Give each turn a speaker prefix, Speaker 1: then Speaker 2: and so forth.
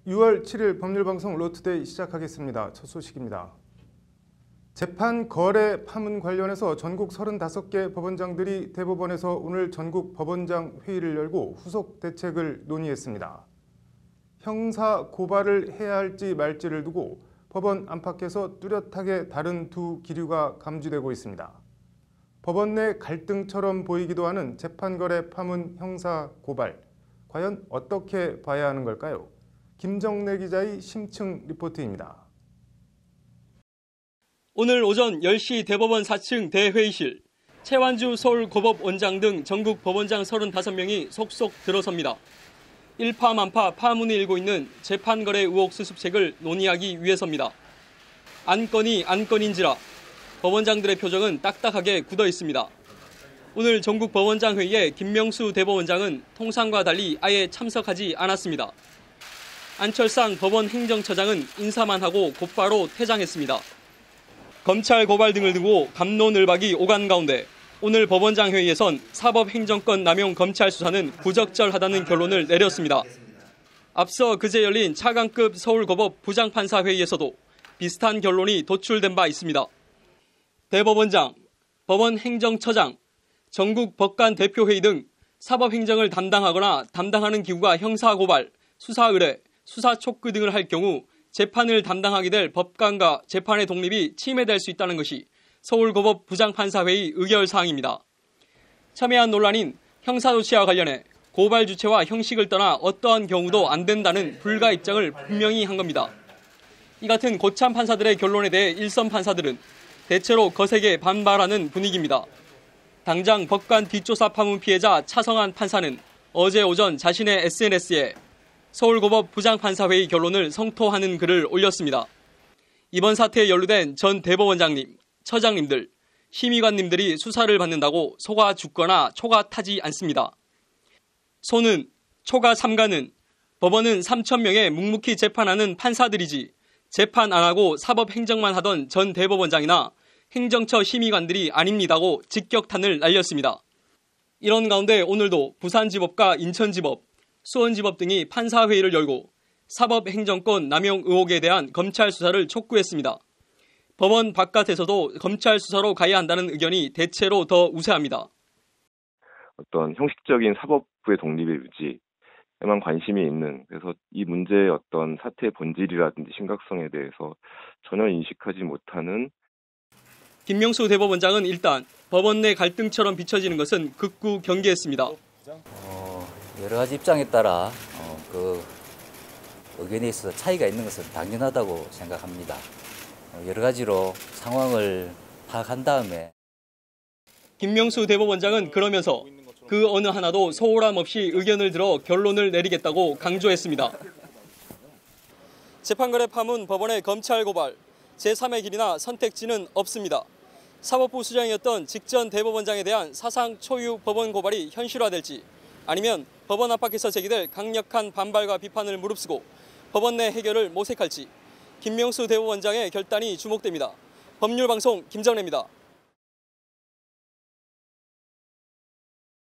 Speaker 1: 6월 7일 법률방송 로투데이 시작하겠습니다. 첫 소식입니다. 재판 거래 파문 관련해서 전국 35개 법원장들이 대법원에서 오늘 전국 법원장 회의를 열고 후속 대책을 논의했습니다. 형사 고발을 해야 할지 말지를 두고 법원 안팎에서 뚜렷하게 다른 두 기류가 감지되고 있습니다. 법원 내 갈등처럼 보이기도 하는 재판 거래 파문 형사 고발, 과연 어떻게 봐야 하는 걸까요? 김정래 기자의 심층 리포트입니다.
Speaker 2: 오늘 오전 10시 대법원 4층 대회의실, 최완주 서울고법원장 등 전국 법원장 35명이 속속 들어섭니다. 일파만파 파문이 일고 있는 재판거래 의혹 수습책을 논의하기 위해서입니다. 안건이 안건인지라 법원장들의 표정은 딱딱하게 굳어 있습니다. 오늘 전국 법원장 회의에 김명수 대법원장은 통상과 달리 아예 참석하지 않았습니다. 안철상 법원 행정처장은 인사만 하고 곧바로 퇴장했습니다. 검찰 고발 등을 두고 갑론을박이 오간 가운데 오늘 법원장 회의에선 사법행정권 남용 검찰 수사는 부적절하다는 결론을 내렸습니다. 앞서 그제 열린 차관급 서울고법 부장판사 회의에서도 비슷한 결론이 도출된 바 있습니다. 대법원장, 법원 행정처장, 전국 법관 대표회의 등 사법행정을 담당하거나 담당하는 기구가 형사고발, 수사의뢰, 수사촉구 등을 할 경우 재판을 담당하게 될 법관과 재판의 독립이 침해될 수 있다는 것이 서울고법 부장판사회의 의결사항입니다. 첨예한 논란인 형사조치와 관련해 고발 주체와 형식을 떠나 어떠한 경우도 안 된다는 불가 입장을 분명히 한 겁니다. 이 같은 고참 판사들의 결론에 대해 일선 판사들은 대체로 거세게 반발하는 분위기입니다. 당장 법관 뒷조사 파문 피해자 차성한 판사는 어제 오전 자신의 SNS에 서울고법 부장판사회의 결론을 성토하는 글을 올렸습니다. 이번 사태에 연루된 전 대법원장님, 처장님들, 심의관님들이 수사를 받는다고 소가 죽거나 초가 타지 않습니다. 소는, 초가 삼가는 법원은 3,000명의 묵묵히 재판하는 판사들이지 재판 안 하고 사법행정만 하던 전 대법원장이나 행정처 심의관들이 아닙니다고 직격탄을 날렸습니다. 이런 가운데 오늘도 부산지법과 인천지법, 수원지법 등이 판사회의를 열고 사법행정권 남용 의혹에 대한 검찰 수사를 촉구했습니다. 법원 바깥에서도 검찰 수사로 가야 한다는 의견이 대체로 더 우세합니다.
Speaker 3: 어떤 형식적인 사법부의 독립의 유지에만 관심이 있는, 그래서 이 문제의 어떤 사태의 본질이라든지 심각성에 대해서 전혀 인식하지 못하는.
Speaker 2: 김명수 대법원장은 일단 법원 내 갈등처럼 비춰지는 것은 극구 경계했습니다.
Speaker 4: 여러 가지 입장에 따라 그 의견에 있어서 차이가 있는 것은 당연하다고 생각합니다. 여러 가지로 상황을 파악한 다음에.
Speaker 2: 김명수 대법원장은 그러면서 그 어느 하나도 소홀함 없이 의견을 들어 결론을 내리겠다고 강조했습니다. 재판거래 파문 법원의 검찰 고발, 제3의 길이나 선택지는 없습니다. 사법부 수장이었던 직전 대법원장에 대한 사상 초유 법원 고발이 현실화될지, 아니면 법원 안팎에서 제기될 강력한 반발과 비판을 무릅쓰고 법원 내 해결을 모색할지 김명수 대법원장의 결단이 주목됩니다. 법률방송 김정래입니다.